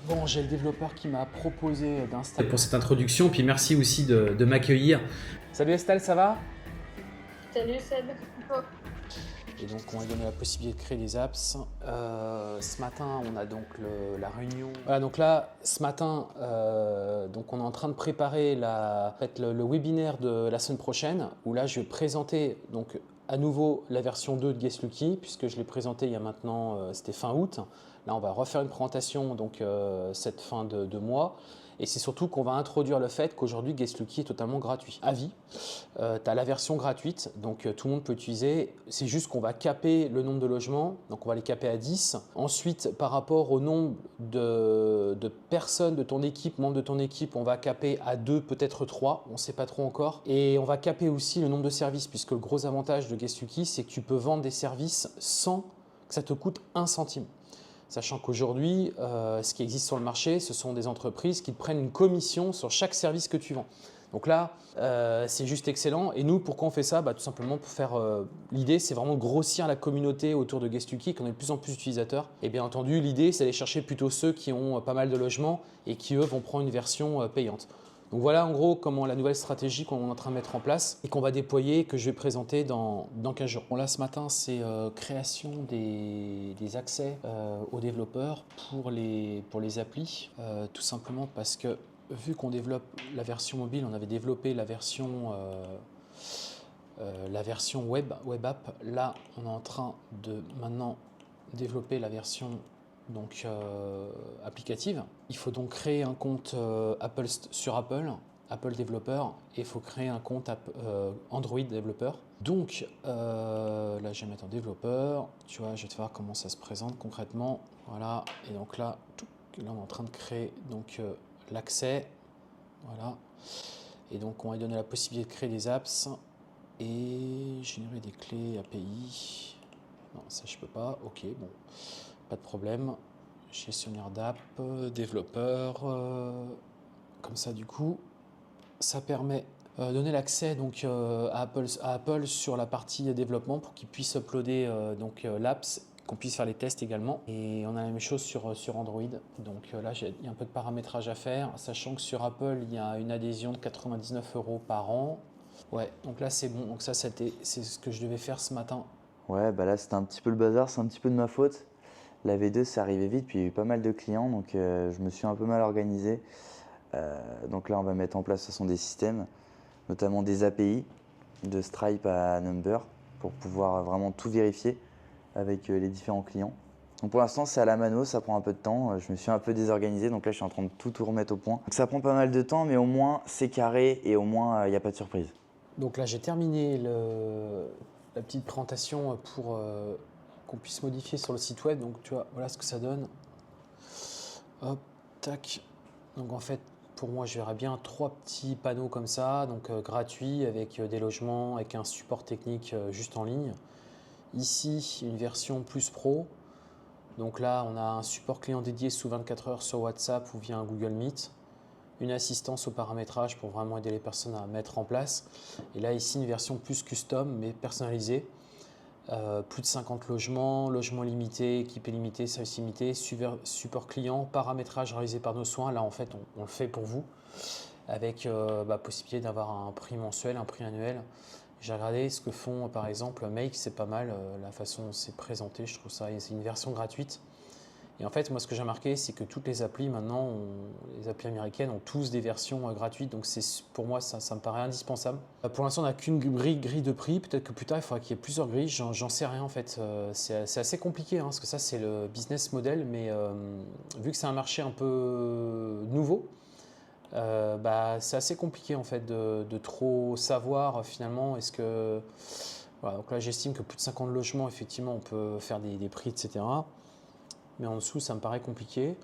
Bon, j'ai le développeur qui m'a proposé d'installer pour cette introduction, puis merci aussi de m'accueillir. Salut Estelle, ça va? Salut Seb. Et donc on va donner la possibilité de créer des apps. Ce matin, on a donc la réunion. Voilà, donc là, ce matin, donc on est en train de préparer le webinaire de la semaine prochaine, où là, je vais présenter donc à nouveau la version 2 de Guest Lucky, puisque je l'ai présenté il y a maintenant, c'était fin août. Là, on va refaire une présentation donc cette fin de mois. Et c'est surtout qu'on va introduire le fait qu'aujourd'hui, Guest Lucky est totalement gratuit, à vie. Tu as la version gratuite, donc tout le monde peut utiliser. C'est juste qu'on va caper le nombre de logements, donc on va les caper à 10. Ensuite, par rapport au nombre de personnes de ton équipe, membres de ton équipe, on va caper à 2, peut-être 3, on ne sait pas trop encore. Et on va caper aussi le nombre de services, puisque le gros avantage de Guest Lucky, c'est que tu peux vendre des services sans que ça te coûte 1 centime. Sachant qu'aujourd'hui, ce qui existe sur le marché, ce sont des entreprises qui te prennent une commission sur chaque service que tu vends. Donc là, c'est juste excellent. Et nous, pourquoi on fait ça? Tout simplement pour faire… l'idée, c'est vraiment grossir la communauté autour de Guest Lucky, qu'on ait de plus en plus d'utilisateurs. Et bien entendu, l'idée, c'est d'aller chercher plutôt ceux qui ont pas mal de logements et qui, eux, vont prendre une version payante. Donc voilà en gros comment la nouvelle stratégie qu'on est en train de mettre en place et qu'on va déployer, que je vais présenter dans 15 jours. Bon là ce matin c'est création des accès aux développeurs pour les applis, tout simplement parce que vu qu'on développe la version mobile, on avait développé la version web app. Là on est en train de maintenant développer la version donc applicative. Il faut donc créer un compte Apple sur Apple développeur, et il faut créer un compte Android développeur. Donc là je vais mettre en développeur, tu vois, je vais te voir comment ça se présente concrètement. Voilà, et donc là on est en train de créer donc l'accès, voilà, et donc on va lui donner la possibilité de créer des apps et générer des clés API. Non, ça je peux pas, ok, bon. Pas de problème. Gestionnaire d'app, développeur. Comme ça, du coup, ça permet de donner l'accès donc à Apple sur la partie développement pour qu'ils puissent uploader l'apps, qu'on puisse faire les tests également. Et on a la même chose sur Android. Donc là, il y a un peu de paramétrage à faire, sachant que sur Apple, il y a une adhésion de 99 € par an. Ouais, donc là, c'est bon. Donc ça, c'est ce que je devais faire ce matin. Ouais, bah là c'était un petit peu le bazar, c'est un petit peu de ma faute. La V2 c'est arrivé vite, puis il y a eu pas mal de clients, donc je me suis un peu mal organisé. Donc là on va mettre en place des systèmes, notamment des API de Stripe à Number pour pouvoir vraiment tout vérifier avec les différents clients. Donc pour l'instant c'est à la mano, ça prend un peu de temps, je me suis un peu désorganisé, donc là je suis en train de tout remettre au point. Donc ça prend pas mal de temps, mais au moins c'est carré et au moins il n'y a pas de surprise. Donc là, j'ai terminé la petite présentation pour qu'on puisse modifier sur le site web. Donc tu vois, voilà ce que ça donne. Hop, tac. Donc en fait, pour moi, je verrais bien 3 petits panneaux comme ça, donc gratuits, avec des logements, avec un support technique juste en ligne. Ici, une version plus pro. Donc là, on a un support client dédié sous 24 heures sur WhatsApp ou via un Google Meet. Une assistance au paramétrage pour vraiment aider les personnes à mettre en place. Et là, ici, une version plus custom, mais personnalisée. Plus de 50 logements, logements limités, équipés limités, services limités, support client, paramétrage réalisé par nos soins. Là, en fait, on le fait pour vous, avec possibilité d'avoir un prix mensuel, un prix annuel. J'ai regardé ce que font, par exemple, Make, c'est pas mal, la façon dont c'est présenté, je trouve ça, c'est une version gratuite. Et en fait, moi, ce que j'ai remarqué, c'est que toutes les applis maintenant, les applis américaines ont tous des versions gratuites. Donc, pour moi, ça me paraît indispensable. Pour l'instant, on n'a qu'une grille de prix. Peut-être que plus tard, il faudra qu'il y ait plusieurs grilles. J'en sais rien en fait. C'est assez compliqué, parce que ça, c'est le business model. Mais vu que c'est un marché un peu nouveau, c'est assez compliqué en fait de trop savoir finalement. Est-ce que… Voilà, donc là, j'estime que plus de 50 logements, effectivement, on peut faire des prix, etc. Mais en dessous, ça me paraît compliqué.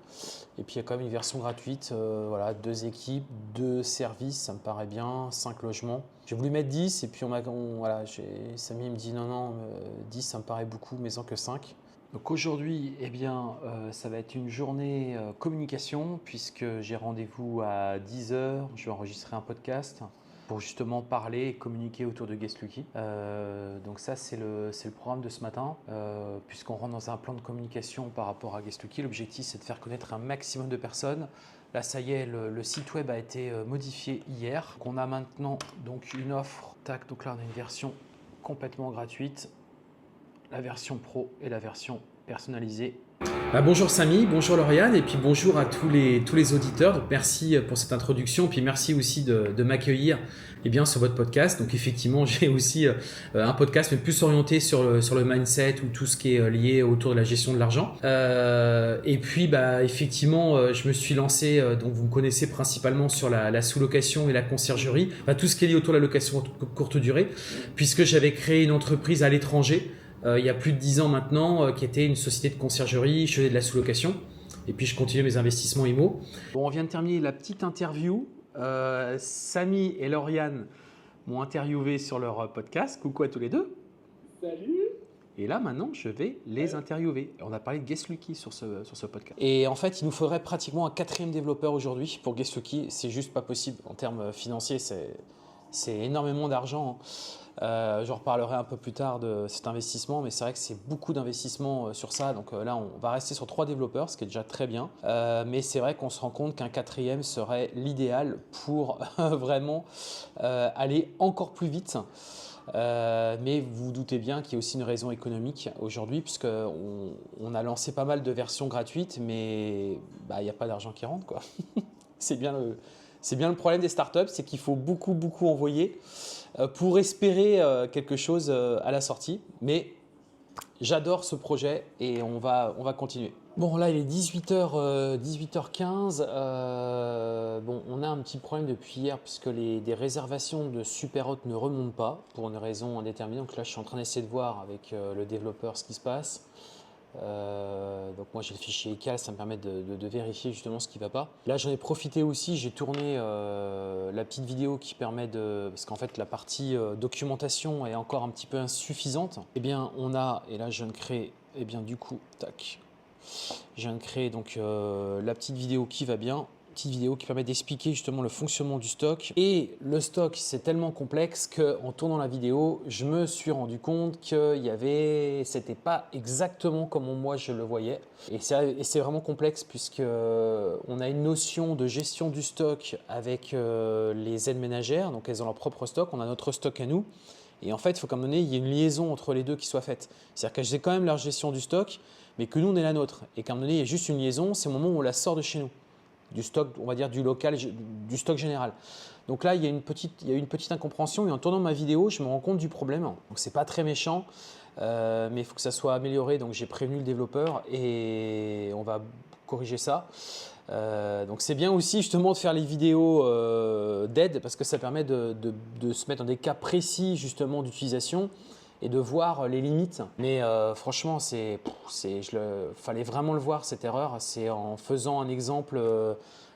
Et puis, il y a quand même une version gratuite. Voilà, 2 équipes, 2 services, ça me paraît bien, 5 logements. J'ai voulu mettre 10 et puis voilà, Samy me dit non, 10, ça me paraît beaucoup, mais en que 5. Donc aujourd'hui, eh bien, ça va être une journée communication puisque j'ai rendez-vous à 10 h. Je vais enregistrer un podcast pour justement parler et communiquer autour de Guest Lucky. Donc ça, c'est le programme de ce matin. Puisqu'on rentre dans un plan de communication par rapport à Guest Lucky, l'objectif, c'est de faire connaître un maximum de personnes. Là, ça y est, le site web a été modifié hier. On a maintenant donc une offre. Tac, donc là, on a une version complètement gratuite, la version pro et la version personnalisée. Bonjour Samy, bonjour Lauriane et puis bonjour à tous les auditeurs. Donc merci pour cette introduction, puis merci aussi de m'accueillir sur votre podcast. Donc effectivement, j'ai aussi un podcast mais plus orienté sur le mindset ou tout ce qui est lié autour de la gestion de l'argent. Et puis effectivement, je me suis lancé, donc vous me connaissez principalement sur la sous-location et la conciergerie, tout ce qui est lié autour de la location courte durée, puisque j'avais créé une entreprise à l'étranger. Il y a plus de 10 ans maintenant, qui était une société de conciergerie, je faisais de la sous-location et puis je continue mes investissements IMO. Bon, on vient de terminer la petite interview. Samy et Lauriane m'ont interviewé sur leur podcast. Coucou à tous les deux. Salut. Et là, maintenant, je vais les interviewer. On a parlé de Guest Lucky sur ce podcast. Et en fait, il nous faudrait pratiquement un 4e développeur aujourd'hui pour Guest Lucky. C'est juste pas possible en termes financiers. C'est énormément d'argent. J'en reparlerai un peu plus tard de cet investissement, mais c'est vrai que c'est beaucoup d'investissement sur ça. Donc là, on va rester sur 3 développeurs, ce qui est déjà très bien. Mais c'est vrai qu'on se rend compte qu'un 4e serait l'idéal pour vraiment aller encore plus vite. Mais vous vous doutez bien qu'il y a aussi une raison économique aujourd'hui, puisqu'on a lancé pas mal de versions gratuites, mais il n'y a pas d'argent qui rentre, quoi. C'est bien le problème des startups, c'est qu'il faut beaucoup envoyer pour espérer quelque chose à la sortie. Mais j'adore ce projet et on va continuer. Bon, là, il est 18h15. Bon, on a un petit problème depuis hier puisque des réservations de Superhot ne remontent pas pour une raison indéterminée. Donc là, je suis en train d'essayer de voir avec le développeur ce qui se passe. Donc moi j'ai le fichier ECAL, ça me permet de vérifier justement ce qui ne va pas. Là j'en ai profité aussi, j'ai tourné la petite vidéo qui permet parce qu'en fait la partie documentation est encore un petit peu insuffisante. Eh bien on a, et là je viens de créer, du coup, tac, je viens de créer donc la petite vidéo qui va bien. Petite vidéo qui permet d'expliquer justement le fonctionnement du stock. Et le stock, c'est tellement complexe qu'en tournant la vidéo, je me suis rendu compte c'était pas exactement comme moi je le voyais. Et c'est vraiment complexe puisqu'on a une notion de gestion du stock avec les aides ménagères. Donc elles ont leur propre stock, on a notre stock à nous. Et en fait, il faut qu'à un moment donné, il y ait une liaison entre les deux qui soit faite. C'est-à-dire qu'elles aient quand même leur gestion du stock, mais que nous, on ait la nôtre. Et qu'à un moment donné, il y ait juste une liaison, c'est au moment où on la sort de chez nous. Du stock, on va dire du local, du stock général. Donc là, il y a une petite incompréhension et en tournant ma vidéo, je me rends compte du problème. Donc c'est pas très méchant, mais il faut que ça soit amélioré. Donc j'ai prévenu le développeur et on va corriger ça. Donc c'est bien aussi justement de faire les vidéos d'aide parce que ça permet de se mettre dans des cas précis justement d'utilisation et de voir les limites. Mais franchement, fallait vraiment le voir cette erreur. C'est en faisant un exemple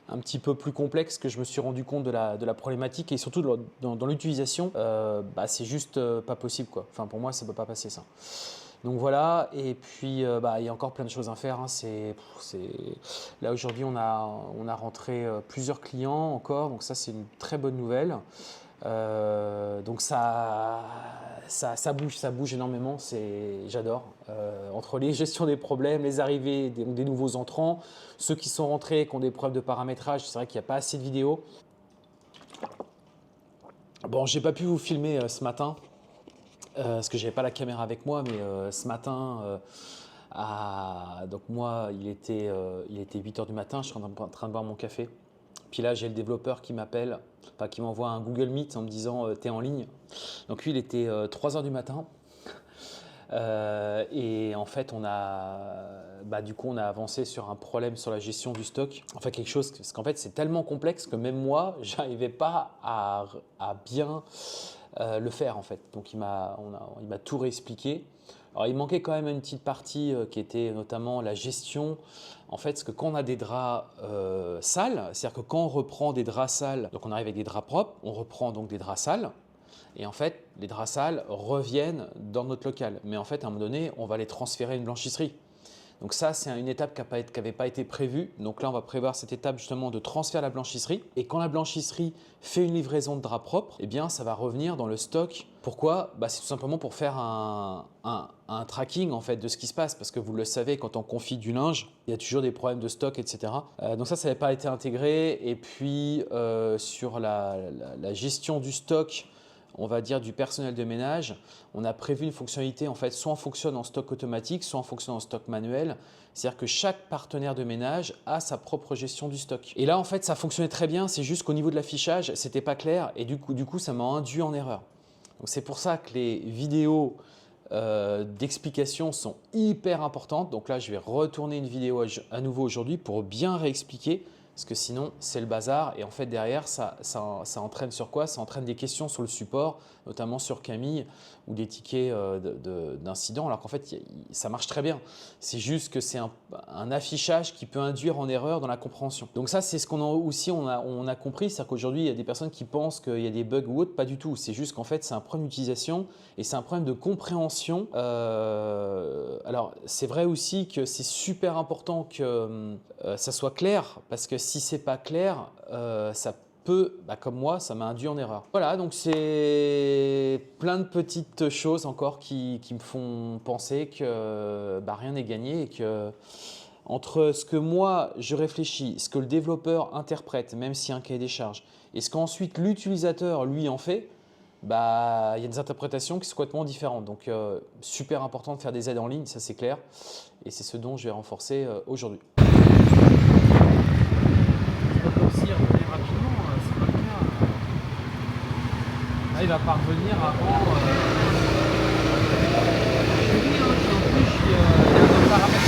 un petit peu plus complexe que je me suis rendu compte de la problématique et surtout dans l'utilisation, c'est juste pas possible, quoi. Enfin, pour moi, ça ne peut pas passer ça. Donc voilà, et puis il y a encore plein de choses à faire. Hein. Là aujourd'hui, on a rentré plusieurs clients encore, donc ça c'est une très bonne nouvelle. Donc ça bouge énormément, j'adore. Entre les gestions des problèmes, les arrivées des nouveaux entrants, ceux qui sont rentrés, qui ont des problèmes de paramétrage, c'est vrai qu'il n'y a pas assez de vidéos. Bon, j'ai pas pu vous filmer ce matin, parce que j'avais pas la caméra avec moi, mais ce matin, donc moi, il était 8h du matin, je suis en train de boire mon café. Puis là, j'ai le développeur qui m'appelle, qui m'envoie un Google Meet en me disant « t'es en ligne ». Donc lui, il était 3h du matin. Et en fait, on a avancé sur un problème sur la gestion du stock. Enfin, quelque chose, parce qu'en fait, c'est tellement complexe que même moi, j'arrivais pas à bien le faire en fait. Donc il m'a tout réexpliqué. Alors il manquait quand même une petite partie qui était notamment la gestion. En fait, parce que quand on a des draps sales, c'est-à-dire que quand on reprend des draps sales, donc on arrive avec des draps propres, on reprend donc des draps sales. Et en fait, les draps sales reviennent dans notre local. Mais en fait, à un moment donné, on va les transférer à une blanchisserie. Donc ça, c'est une étape qui n'avait pas été prévue. Donc là, on va prévoir cette étape justement de transfert à la blanchisserie. Et quand la blanchisserie fait une livraison de drap propre, eh bien, ça va revenir dans le stock. Pourquoi? C'est tout simplement pour faire un tracking en fait de ce qui se passe. Parce que vous le savez, quand on confie du linge, il y a toujours des problèmes de stock, etc. Donc ça n'avait pas été intégré. Et puis, sur la gestion du stock, on va dire du personnel de ménage, on a prévu une fonctionnalité en fait, soit on fonctionne en stock automatique, soit on fonctionne en stock manuel. C'est-à-dire que chaque partenaire de ménage a sa propre gestion du stock. Et là, en fait, ça fonctionnait très bien. C'est juste qu'au niveau de l'affichage, c'était pas clair et du coup, ça m'a induit en erreur. Donc c'est pour ça que les vidéos d'explication sont hyper importantes. Donc là, je vais retourner une vidéo à nouveau aujourd'hui pour bien réexpliquer. Parce que sinon, c'est le bazar. Et en fait, derrière, ça entraîne sur quoi? Ça entraîne des questions sur le support, notamment sur Camille, ou des tickets d'incident. Alors qu'en fait, ça marche très bien. C'est juste que c'est un affichage qui peut induire en erreur dans la compréhension. Donc ça, c'est ce qu'on a aussi on a compris. C'est-à-dire qu'aujourd'hui, il y a des personnes qui pensent qu'il y a des bugs ou autre. Pas du tout. C'est juste qu'en fait, c'est un problème d'utilisation et c'est un problème de compréhension. Alors, c'est vrai aussi que c'est super important que ça soit clair, parce que si c'est pas clair, ça peut, comme moi, ça m'a induit en erreur. Voilà, donc c'est plein de petites choses encore qui me font penser que rien n'est gagné et que entre ce que moi je réfléchis, ce que le développeur interprète, même s'il y a un cahier des charges, et ce qu'ensuite l'utilisateur lui en fait, il y a des interprétations qui sont complètement différentes. Donc super important de faire des aides en ligne, ça c'est clair, et c'est ce dont je vais renforcer aujourd'hui. Là, il va pas revenir avant. Il y a un paramètre.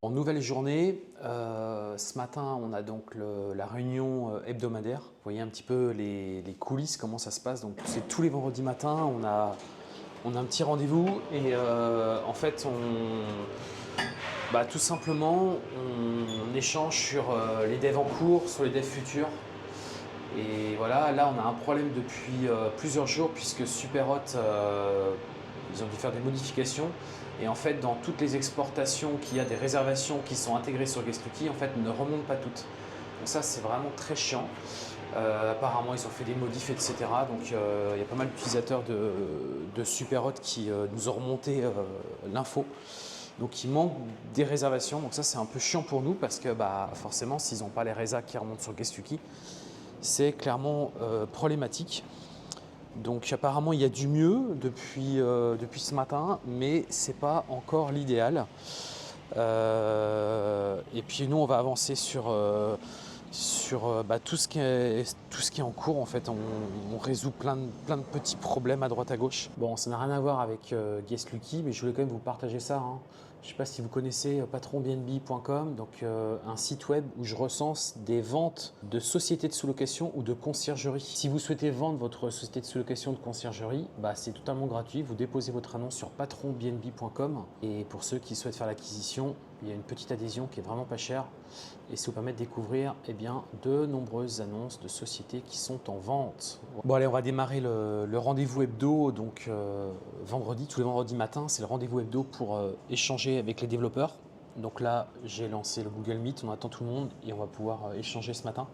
En nouvelle journée, ce matin on a donc la réunion hebdomadaire. Vous voyez un petit peu les coulisses, comment ça se passe. Donc c'est tous les vendredis matins, on a un petit rendez-vous et en fait tout simplement on échange sur les devs en cours, sur les devs futurs. Et voilà, là on a un problème depuis plusieurs jours puisque Superhot, ils ont dû faire des modifications. Et en fait, dans toutes les exportations qu'il y a des réservations qui sont intégrées sur Guestlucky, en fait, ne remontent pas toutes. Donc ça, c'est vraiment très chiant. Apparemment, ils ont fait des modifs, etc. Donc, il y a pas mal d'utilisateurs de Superhot qui nous ont remonté l'info. Donc, il manque des réservations. Donc ça, c'est un peu chiant pour nous parce que forcément, s'ils n'ont pas les résas qui remontent sur Guestlucky, c'est clairement problématique. Donc apparemment il y a du mieux depuis ce matin, mais ce n'est pas encore l'idéal. Et puis nous on va avancer sur tout ce qui est en cours. En fait, on résout plein de petits problèmes à droite à gauche. Bon, ça n'a rien à voir avec Guestlucky, mais je voulais quand même vous partager ça. Hein. Je ne sais pas si vous connaissez patronbnb.com, donc un site web où je recense des ventes de sociétés de sous-location ou de conciergerie. Si vous souhaitez vendre votre société de sous-location ou de conciergerie, c'est totalement gratuit. Vous déposez votre annonce sur patronbnb.com et pour ceux qui souhaitent faire l'acquisition, il y a une petite adhésion qui est vraiment pas chère et ça vous permet de découvrir de nombreuses annonces de sociétés qui sont en vente. Bon allez, on va démarrer le rendez-vous hebdo, donc vendredi, tous les vendredis matins, c'est le rendez-vous hebdo pour échanger avec les développeurs. Donc là, j'ai lancé le Google Meet, on attend tout le monde et on va pouvoir échanger ce matin.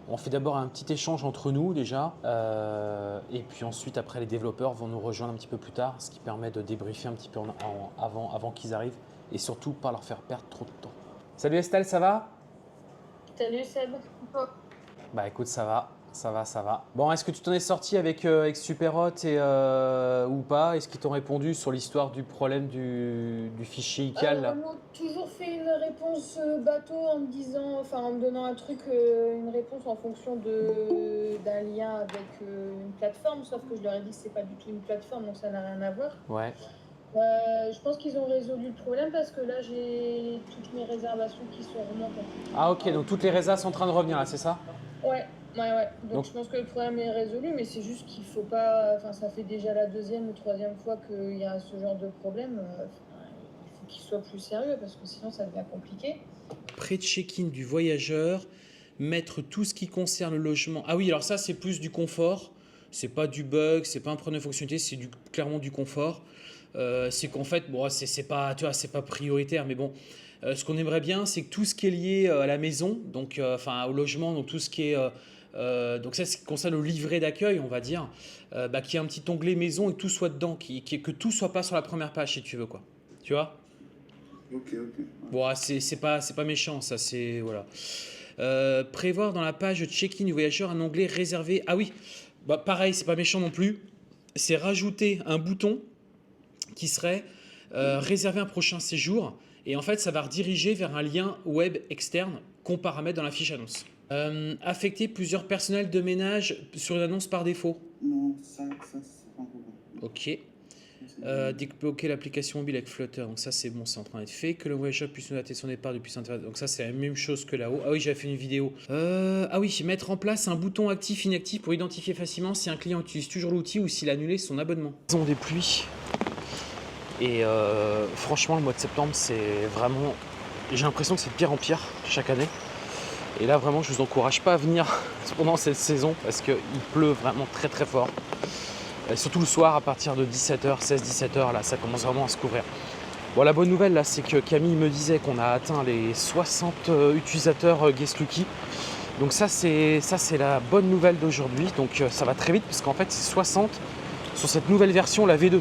On fait d'abord un petit échange entre nous déjà et puis ensuite après les développeurs vont nous rejoindre un petit peu plus tard, ce qui permet de débriefer un petit peu avant qu'ils arrivent et surtout pas leur faire perdre trop de temps. Salut Estelle, ça va? Salut Seb. Écoute, ça va, Ça va, ça va. Bon, est-ce que tu t'en es sorti avec Superhot ou pas? Est-ce qu'ils t'ont répondu sur l'histoire du problème du fichier ICAL là? Ils m'ont toujours fait une réponse bateau en me disant, enfin en me donnant un truc, une réponse en fonction d'un lien avec une plateforme, sauf que je leur ai dit que c'est pas du tout une plateforme, donc ça n'a rien à voir. Ouais. Je pense qu'ils ont résolu le problème parce que là j'ai toutes mes réservations qui sont remontées. Ah ok, donc toutes les résas sont en train de revenir là, c'est ça? Ouais. Donc je pense que le problème est résolu, mais c'est juste qu'il faut pas. Enfin, ça fait déjà la deuxième ou troisième fois qu'il y a ce genre de problème. Il faut qu'il soit plus sérieux parce que sinon ça devient compliqué. Pré-check-in du voyageur, mettre tout ce qui concerne le logement. Ah oui, alors ça c'est plus du confort. C'est pas du bug, c'est pas un problème de fonctionnalité, c'est clairement du confort. C'est qu'en fait, bon, c'est pas, tu vois, c'est pas prioritaire, mais bon. Ce qu'on aimerait bien, c'est que tout ce qui est lié à la maison, donc enfin au logement, donc tout ce qui est donc ça, ce qui concerne le livret d'accueil, on va dire, qu'il y ait un petit onglet maison et que tout soit dedans, que tout soit pas sur la première page si tu veux quoi. Tu vois? Ok. Bon, c'est pas méchant, ça c'est voilà. Prévoir dans la page check-in du voyageur un onglet réservé. Ah oui, bah pareil, c'est pas méchant non plus. C'est rajouter un bouton qui serait réserver un prochain séjour. Et en fait, ça va rediriger vers un lien web externe qu'on paramètre dans la fiche annonce. Affecter plusieurs personnels de ménage sur une annonce par défaut. Non, ça c'est pas un problème. Ok. Débloquer l'application mobile avec Flutter. Donc ça, c'est bon, c'est en train d'être fait. Que le voyageur puisse noter son départ depuis son internet. Donc ça, c'est la même chose que là-haut. Ah oui, j'avais fait une vidéo. Ah oui, mettre en place un bouton actif-inactif pour identifier facilement si un client utilise toujours l'outil ou s'il a annulé son abonnement. Saison des pluies. Et franchement, le mois de septembre, c'est vraiment... J'ai l'impression que c'est de pire en pire chaque année. Et là, vraiment, je vous encourage pas à venir pendant cette saison parce qu'il pleut vraiment très très fort. Et surtout le soir, à partir de 17h, 16-17h, là, ça commence vraiment à se couvrir. Bon, la bonne nouvelle, là, c'est que Camille me disait qu'on a atteint les 60 utilisateurs Guest Lucky. Donc ça, c'est la bonne nouvelle d'aujourd'hui. Donc ça va très vite parce qu'en fait, c'est 60 sur cette nouvelle version, la V2.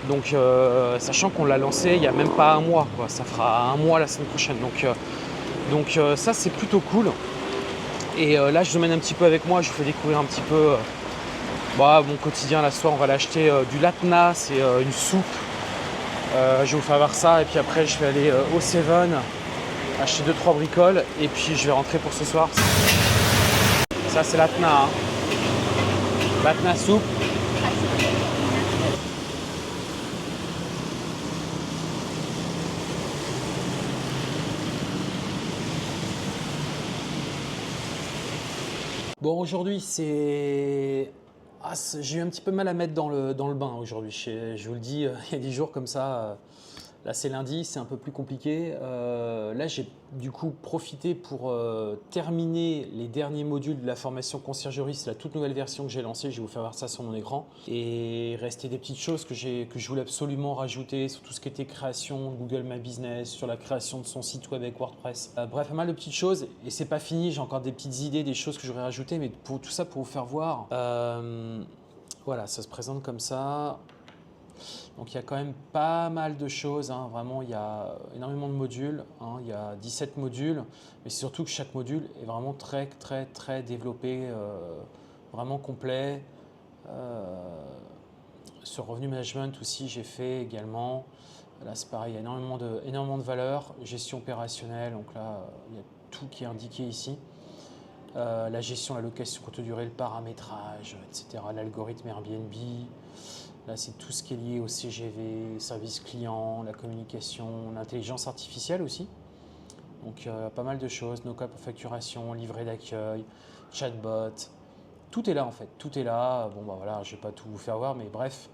Donc, sachant qu'on l'a lancé il n'y a même pas un mois, quoi. Ça fera un mois la semaine prochaine. Donc ça, c'est plutôt cool. Et là, je vous emmène un petit peu avec moi. Je vous fais découvrir un petit peu mon quotidien. Là, ce soir, on va l'acheter du latna. C'est une soupe. Je vais vous faire voir ça. Et puis après, je vais aller au Seven, acheter 2-3 bricoles. Et puis, je vais rentrer pour ce soir. Ça, c'est latna. Hein. Latna soupe. Bon, aujourd'hui, j'ai eu un petit peu mal à mettre dans le bain aujourd'hui. Je vous le dis, il y a des jours comme ça. Là, c'est lundi, c'est un peu plus compliqué. Là, j'ai du coup profité pour terminer les derniers modules de la formation conciergerie. C'est la toute nouvelle version que j'ai lancée. Je vais vous faire voir ça sur mon écran. Et rester des petites choses que je voulais absolument rajouter sur tout ce qui était création de Google My Business, sur la création de son site web avec WordPress. Bref, pas mal de petites choses. Et c'est pas fini. J'ai encore des petites idées, des choses que j'aurais rajoutées. Mais pour tout ça, pour vous faire voir, voilà, ça se présente comme ça. Donc il y a quand même pas mal de choses, hein. Vraiment il y a énormément de modules, hein. Il y a 17 modules, mais c'est surtout que chaque module est vraiment très très très développé, vraiment complet. Sur Revenu Management aussi j'ai fait également, là c'est pareil, il y a énormément de valeurs, gestion opérationnelle, donc là il y a tout qui est indiqué ici. La gestion, la location courte durée, le paramétrage, etc., l'algorithme Airbnb. Là, c'est tout ce qui est lié au CGV, service client, la communication, l'intelligence artificielle aussi. Donc, pas mal de choses, nos cas pour facturation, livret d'accueil, chatbot. Tout est là en fait, tout est là. Bon, bah voilà, je ne vais pas tout vous faire voir, mais bref.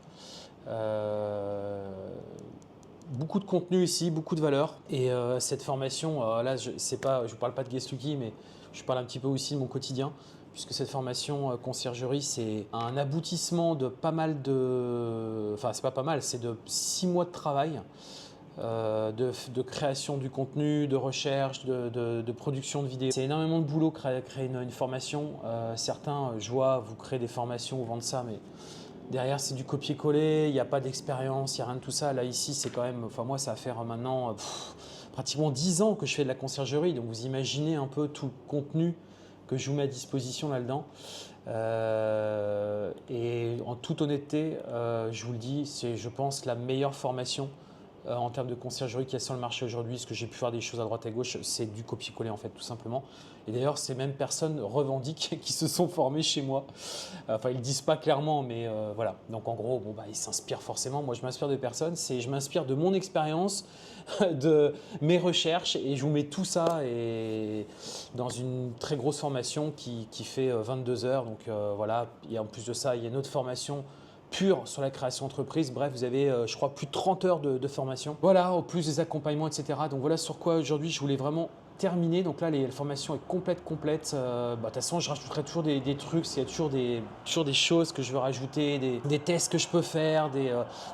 Beaucoup de contenu ici, beaucoup de valeur. Et cette formation, là, je ne vous parle pas de Guest Lucky, mais je parle un petit peu aussi de mon quotidien. Puisque cette formation conciergerie, c'est un aboutissement de pas mal de... Enfin, c'est pas pas mal, c'est de 6 mois de travail, de création du contenu, de recherche, de production de vidéos. C'est énormément de boulot créer une formation. Certains, je vois, vous créez des formations, vous vendez ça, mais derrière, c'est du copier-coller, il n'y a pas d'expérience, il n'y a rien de tout ça. Là, ici, c'est quand même... Enfin, moi, ça va faire maintenant pratiquement 10 ans que je fais de la conciergerie. Donc, vous imaginez un peu tout le contenu que je vous mets à disposition là-dedans. Et en toute honnêteté, je vous le dis, c'est, je pense, la meilleure formation en termes de conciergerie qu'il y a sur le marché aujourd'hui. Ce que j'ai pu faire des choses à droite à gauche, c'est du copier-coller en fait, tout simplement. Et d'ailleurs, ces mêmes personnes revendiquent qui se sont formées chez moi. Enfin, ils le disent pas clairement, mais voilà. Donc en gros, bon, bah, ils s'inspirent forcément. Moi, je m'inspire de personne. Je m'inspire de mon expérience, de mes recherches, et je vous mets tout ça et dans une très grosse formation qui fait 22 heures. Donc voilà. Et en plus de ça, il y a une autre formation pure sur la création d'entreprise. Bref, vous avez, je crois, plus de 30 heures de formation. Voilà, au plus des accompagnements, etc. Donc voilà sur quoi aujourd'hui je voulais vraiment terminer. Donc là, la formation est complète. De toute façon, je rajouterai toujours des trucs. Il y a toujours des choses que je veux rajouter, des tests que je peux faire,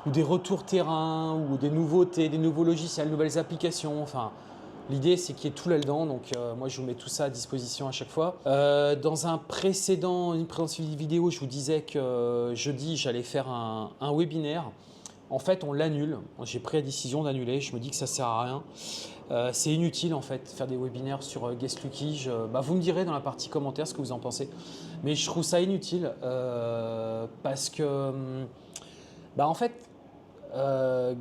ou des retours terrain, ou des nouveautés, des nouveaux logiciels, nouvelles applications. Enfin, l'idée, c'est qu'il y ait tout là-dedans. Donc moi, je vous mets tout ça à disposition à chaque fois. Dans une précédente vidéo, je vous disais que jeudi, j'allais faire un webinaire. En fait, on l'annule. J'ai pris la décision d'annuler. Je me dis que ça ne sert à rien. C'est inutile en fait, faire des webinaires sur Guestlucky. Vous me direz dans la partie commentaires ce que vous en pensez. Mais je trouve ça inutile parce que, en fait,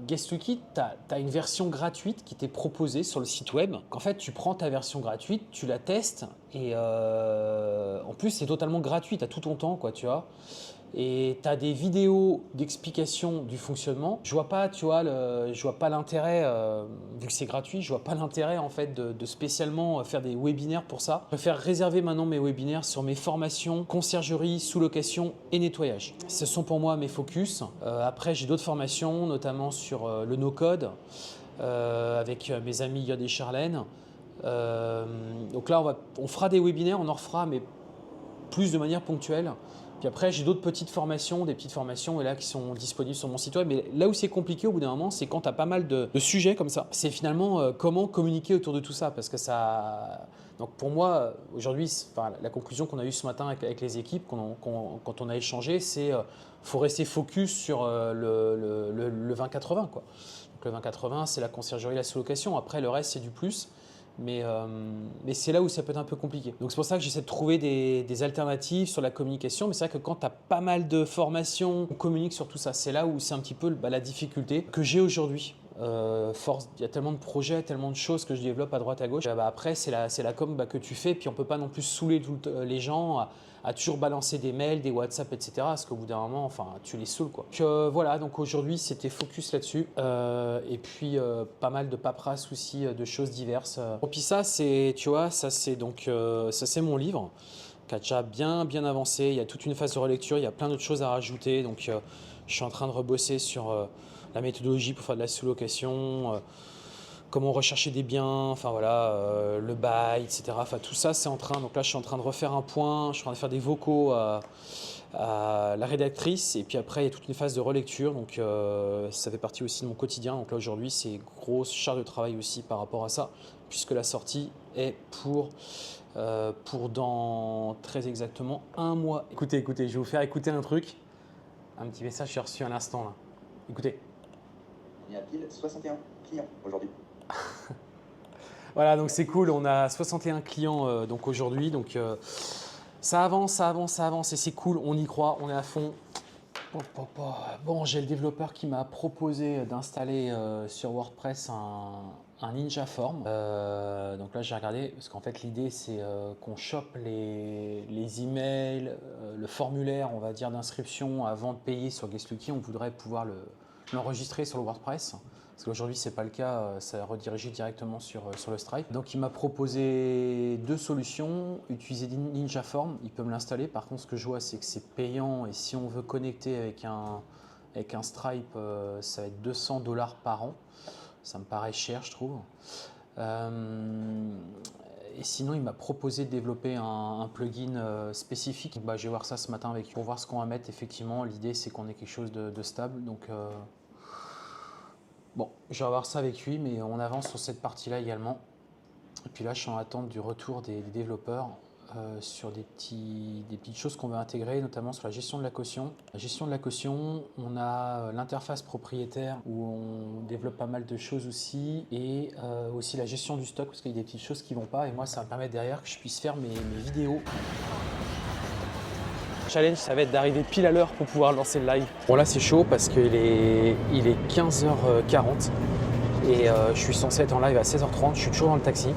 Guestlucky, tu as une version gratuite qui t'est proposée sur le site web. En fait, tu prends ta version gratuite, tu la testes et en plus, c'est totalement gratuit. Tu as tout ton temps, quoi, tu vois. Et tu as des vidéos d'explication du fonctionnement. Je vois pas, tu vois, je vois pas l'intérêt, vu que c'est gratuit, je vois pas l'intérêt en fait de spécialement faire des webinaires pour ça. Je préfère réserver maintenant mes webinaires sur mes formations, conciergerie, sous-location et nettoyage. Ce sont pour moi mes focus. Après, j'ai d'autres formations, notamment sur le no-code, avec mes amis Yod et Charlène. Donc là, on fera des webinaires, on en refera, mais plus de manière ponctuelle. Puis après, j'ai d'autres petites formations, des petites formations là, qui sont disponibles sur mon site web. Mais là où c'est compliqué au bout d'un moment, c'est quand tu as pas mal de sujets comme ça. C'est finalement comment communiquer autour de tout ça. Parce que ça. Donc pour moi, aujourd'hui, la conclusion qu'on a eue ce matin avec les équipes, quand on a échangé, c'est qu'il faut rester focus sur le 20-80, quoi. Donc le 20-80, c'est la conciergerie, la sous-location. Après, le reste, c'est du plus. Mais c'est là où ça peut être un peu compliqué. Donc c'est pour ça que j'essaie de trouver des alternatives sur la communication. Mais c'est vrai que quand tu as pas mal de formations, on communique sur tout ça. C'est là où c'est un petit peu la difficulté que j'ai aujourd'hui. Il y a tellement de projets, tellement de choses que je développe à droite à gauche. Après, c'est la com que tu fais. Puis on ne peut pas non plus saouler les gens à toujours balancer des mails, des WhatsApp, etc. Parce qu'au bout d'un moment, tu les saoules, quoi. Donc, voilà, donc aujourd'hui, c'était focus là-dessus. Et puis, pas mal de paperasse aussi, de choses diverses. Et puis ça, c'est mon livre qui a déjà bien avancé. Il y a toute une phase de relecture, il y a plein d'autres choses à rajouter. Donc, je suis en train de rebosser sur la méthodologie pour faire de la sous-location, comment rechercher des biens, le bail, etc. Tout ça, c'est en train. Donc là, je suis en train de refaire un point, je suis en train de faire des vocaux à la rédactrice. Et puis après, il y a toute une phase de relecture. Donc ça fait partie aussi de mon quotidien. Donc là, aujourd'hui, c'est grosse charge de travail aussi par rapport à ça, puisque la sortie est pour dans très exactement un mois. Écoutez, je vais vous faire écouter un truc. Un petit message que j'ai reçu à l'instant là. Écoutez. Il y a pile 61 clients aujourd'hui. Voilà, donc c'est cool. On a 61 clients donc aujourd'hui. Donc ça avance et c'est cool. On y croit, on est à fond. Bon, j'ai le développeur qui m'a proposé d'installer sur WordPress un Ninja Form. Donc là, j'ai regardé parce qu'en fait, l'idée c'est qu'on chope les emails, le formulaire, on va dire, d'inscription avant de payer sur Guestlucky. On voudrait pouvoir l'enregistrer sur le WordPress. Parce qu'aujourd'hui, ce n'est pas le cas, ça est redirigé directement sur le Stripe. Donc, il m'a proposé deux solutions. Utiliser Ninja Form, il peut me l'installer. Par contre, ce que je vois, c'est que c'est payant. Et si on veut connecter avec un Stripe, ça va être $200 par an. Ça me paraît cher, je trouve. Et sinon, il m'a proposé de développer un plugin spécifique. Je vais voir ça ce matin avec lui pour voir ce qu'on va mettre. Effectivement, l'idée, c'est qu'on ait quelque chose de stable. Donc, bon, je vais voir ça avec lui, mais on avance sur cette partie-là également. Et puis là, je suis en attente du retour des développeurs sur des petites choses qu'on veut intégrer, notamment sur la gestion de la caution. La gestion de la caution, on a l'interface propriétaire où on développe pas mal de choses aussi, et aussi la gestion du stock, parce qu'il y a des petites choses qui ne vont pas, et moi, ça va me permettre derrière que je puisse faire mes vidéos. challenge, ça va être d'arriver pile à l'heure pour pouvoir lancer le live. Bon là c'est chaud parce qu'il est 15h40 et je suis censé être en live à 16h30, je suis toujours dans le taxi.